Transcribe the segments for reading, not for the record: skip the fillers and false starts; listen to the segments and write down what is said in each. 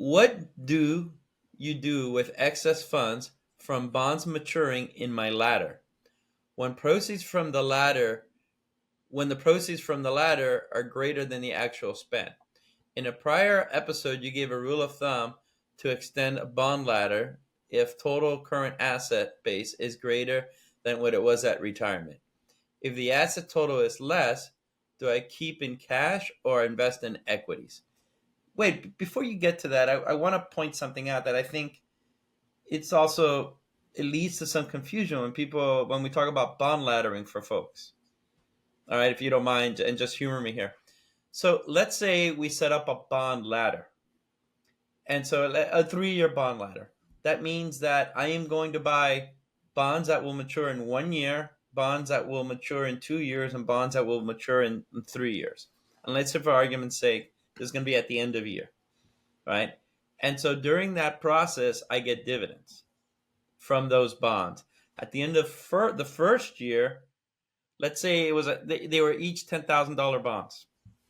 What do you do with excess funds from bonds maturing in my ladder? When proceeds from the ladder, when the proceeds from the ladder are greater than the actual spend. In a prior episode, you gave a rule of thumb to extend a bond ladder if total current asset base is greater than what it was at retirement. If the asset total is less, do I keep in cash or invest in equities? Wait, before you get to that, I want to point something out that I think it's also, it leads to some confusion when we talk about bond laddering for folks. All right, if you don't mind, and just humor me here. So let's say we set up a bond ladder. And so a 3-year bond ladder. That means that I am going to buy bonds that will mature in 1 year, bonds that will mature in 2 years, and bonds that will mature in 3 years. And let's say, for argument's sake, this is going to be at the end of year, right? And so during that process, I get dividends from those bonds. At the end of the first year, let's say they were each $10,000 bonds,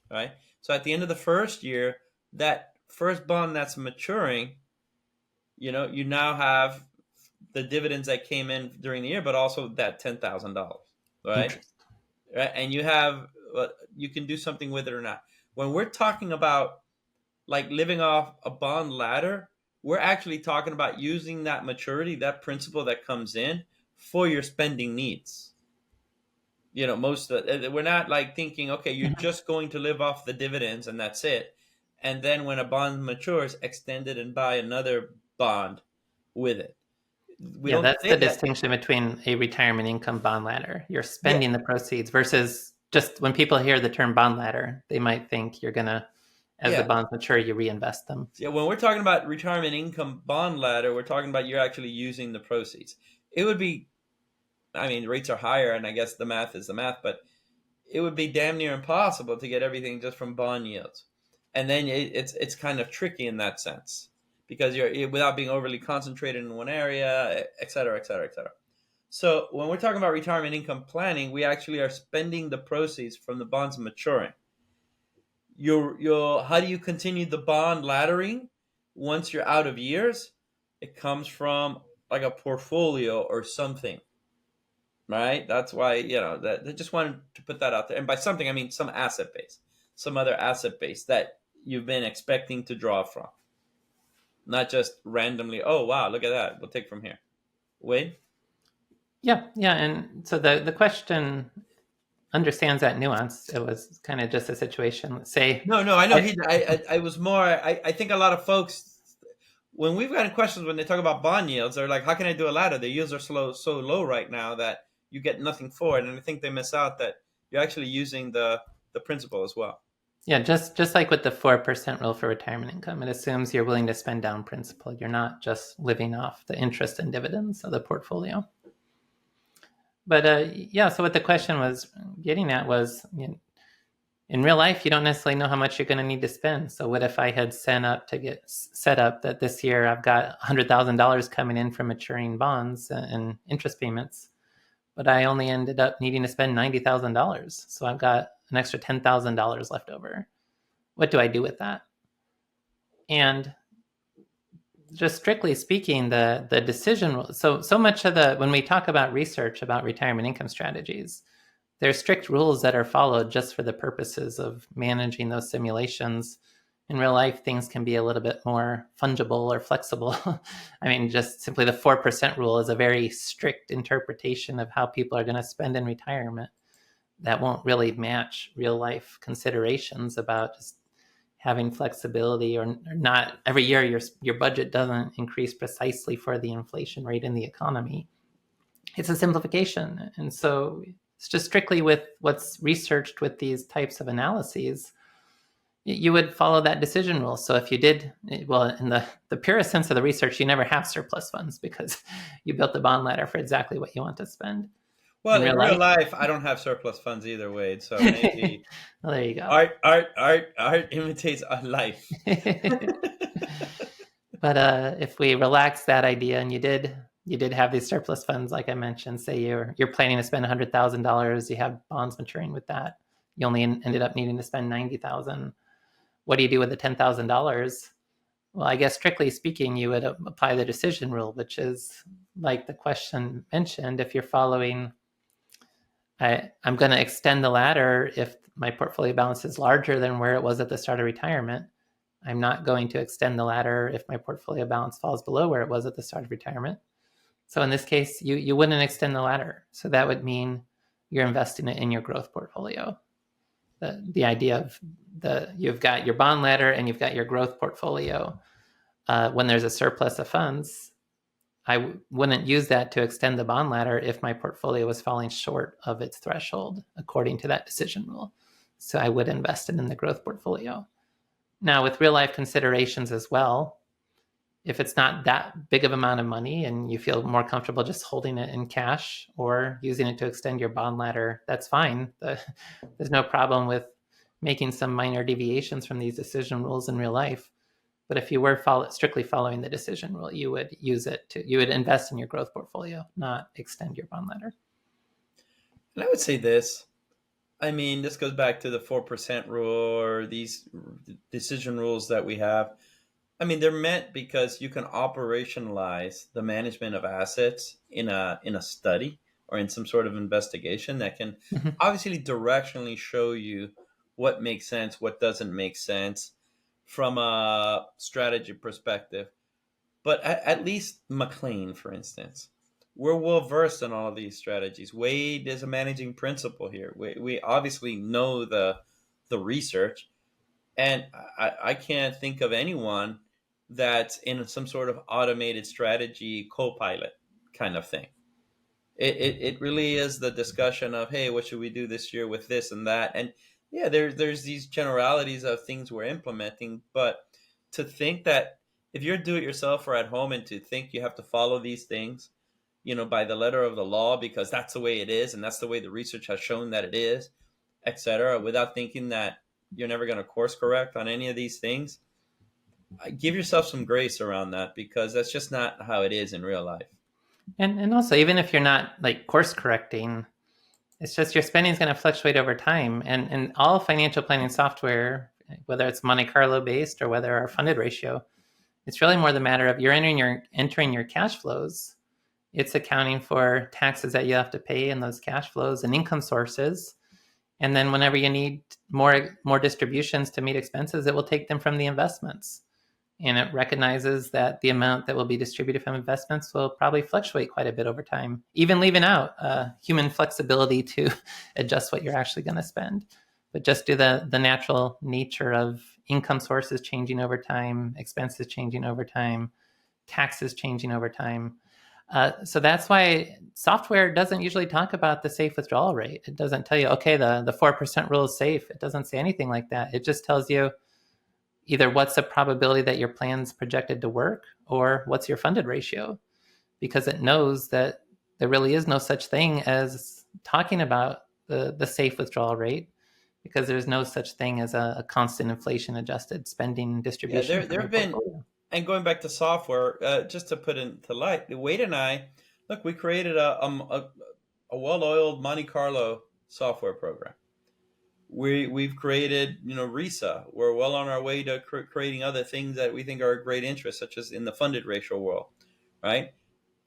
right? So at the end of the first year, that first bond that's maturing, you now have the dividends that came in during the year, but also that $10,000, right? Right, and you can do something with it or not. When we're talking about like living off a bond ladder, we're actually talking about using that maturity, that principal that comes in for your spending needs. We're not like thinking, okay, you're just going to live off the dividends and that's it. And then when a bond matures, extend it and buy another bond with it. That's the distinction between a retirement income bond ladder. You're spending the proceeds versus just when people hear the term bond ladder, they might think you're going to, as the bonds mature, you reinvest them. Yeah, when we're talking about retirement income bond ladder, we're talking about you're actually using the proceeds. It would be, rates are higher, and I guess the math is the math, but it would be damn near impossible to get everything just from bond yields. And then it's kind of tricky in that sense because you're without being overly concentrated in one area, et cetera, et cetera, et cetera. So when we're talking about retirement income planning, we actually are spending the proceeds from the bonds maturing. How do you continue the bond laddering once you're out of years? It comes from like a portfolio or something, right? That's why, that I just wanted to put that out there. And by something, I mean some asset base, some other asset base that you've been expecting to draw from. Not just randomly, oh, wow, look at that. We'll take from here. Wade? Yeah. And so the question understands that nuance. It was kind of just a situation. Let's say... No, I know. I was more... I think a lot of folks, when we've gotten questions when they talk about bond yields, they're like, how can I do a ladder? The yields are so low right now that you get nothing for it. And I think they miss out that you're actually using the principal as well. Yeah, just like with the 4% rule for retirement income, it assumes you're willing to spend down principal. You're not just living off the interest and dividends of the portfolio. But so what the question was getting at was, in real life, you don't necessarily know how much you're going to need to spend. So what if I had set up that this year I've got $100,000 coming in from maturing bonds and interest payments, but I only ended up needing to spend $90,000. So I've got an extra $10,000 left over. What do I do with that? And just strictly speaking, the decision, so much of when we talk about research about retirement income strategies, there's strict rules that are followed just for the purposes of managing those simulations. In real life, things can be a little bit more fungible or flexible. Just simply the 4% rule is a very strict interpretation of how people are going to spend in retirement. That won't really match real life considerations about just having flexibility or not. Every year your budget doesn't increase precisely for the inflation rate in the economy. It's a simplification. And so it's just strictly with what's researched with these types of analyses, you would follow that decision rule. So if you did, well, in the purest sense of the research, you never have surplus funds because you built the bond ladder for exactly what you want to spend. Well, in real life, I don't have surplus funds either, Wade. So maybe well, there you go. Art imitates life. But if we relax that idea, and you did have these surplus funds, like I mentioned, say you're planning to spend $100,000, you have bonds maturing with that, you only ended up needing to spend $90,000. What do you do with the $10,000? Well, I guess strictly speaking, you would apply the decision rule, which is like the question mentioned. If you're following, I'm going to extend the ladder if my portfolio balance is larger than where it was at the start of retirement. I'm not going to extend the ladder if my portfolio balance falls below where it was at the start of retirement. So in this case, you wouldn't extend the ladder. So that would mean you're investing it in your growth portfolio. The idea of you've got your bond ladder and you've got your growth portfolio. When there's a surplus of funds, I wouldn't use that to extend the bond ladder if my portfolio was falling short of its threshold according to that decision rule. So I would invest it in the growth portfolio. Now, with real life considerations as well, if it's not that big of amount of money and you feel more comfortable just holding it in cash or using it to extend your bond ladder, that's fine. There's no problem with making some minor deviations from these decision rules in real life. But if you were strictly following the decision rule, you would invest in your growth portfolio, not extend your bond ladder. And I would say this. I mean, this goes back to the 4% rule or these decision rules that we have. I mean, they're meant because you can operationalize the management of assets in a study or in some sort of investigation that can obviously directionally show you what makes sense, what doesn't make sense from a strategy perspective. But at least McLean, for instance, we're well versed in all of these strategies. Wade is a managing principal here. We obviously know the research, and I can't think of anyone that's in some sort of automated strategy co-pilot kind of thing. It really is the discussion of, hey, what should we do this year with this and that? And yeah, there's these generalities of things we're implementing, but to think that if you're do-it-yourself or at home and to think you have to follow these things, by the letter of the law because that's the way it is and that's the way the research has shown that it is, etc., without thinking that you're never going to course correct on any of these things, give yourself some grace around that because that's just not how it is in real life. And also, even if you're not like course correcting, it's just your spending is going to fluctuate over time. And all financial planning software, whether it's Monte Carlo based or whether our funded ratio, it's really more the matter of you're entering your cash flows. It's accounting for taxes that you have to pay in those cash flows and income sources. And then whenever you need more distributions to meet expenses, it will take them from the investments. And it recognizes that the amount that will be distributed from investments will probably fluctuate quite a bit over time, even leaving out human flexibility to adjust what you're actually going to spend. But just do the natural nature of income sources changing over time, expenses changing over time, taxes changing over time. So that's why software doesn't usually talk about the safe withdrawal rate. It doesn't tell you, okay, the 4% rule is safe. It doesn't say anything like that. It just tells you either what's the probability that your plan's projected to work or what's your funded ratio, because it knows that there really is no such thing as talking about the safe withdrawal rate, because there's no such thing as a constant inflation adjusted spending distribution. Yeah, there have been, and going back to software, just to put into light, Wade and I, look, we created a well-oiled Monte Carlo software program. We've created, RISA. We're well on our way to creating other things that we think are of great interest, such as in the funded ratio world, right?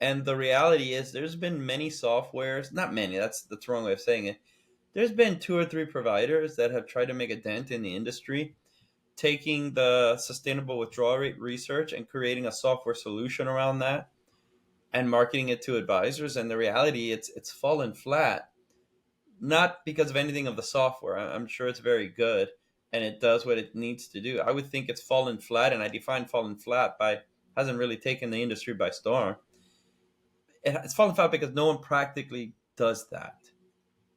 And the reality is there's been many softwares, not many, that's the wrong way of saying it. There's been 2 or 3 providers that have tried to make a dent in the industry, taking the sustainable withdrawal rate research and creating a software solution around that and marketing it to advisors. And the reality, it's fallen flat. Not because of anything of the software. I'm sure it's very good and it does what it needs to do. I would think it's fallen flat, and I define fallen flat by hasn't really taken the industry by storm. It's fallen flat because no one practically does that.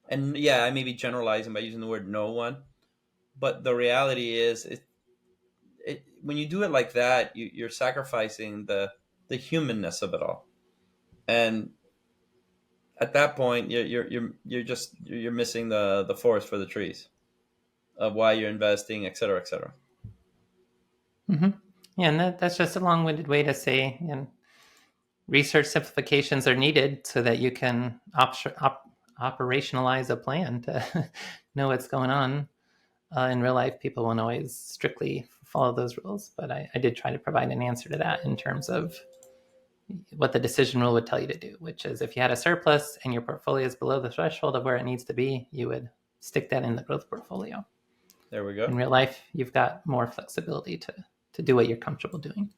And yeah, I may be generalizing by using the word no one, but the reality is when you do it like that, you're sacrificing the humanness of it all. And at that point, you're missing the forest for the trees of why you're investing, et cetera, et cetera. Mm-hmm. Yeah, and that's just a long-winded way to say, research simplifications are needed so that you can operationalize a plan to know what's going on. In real life, people won't always strictly follow those rules. But I did try to provide an answer to that in terms of what the decision rule would tell you to do, which is if you had a surplus and your portfolio is below the threshold of where it needs to be, you would stick that in the growth portfolio. There we go. In real life, you've got more flexibility to do what you're comfortable doing.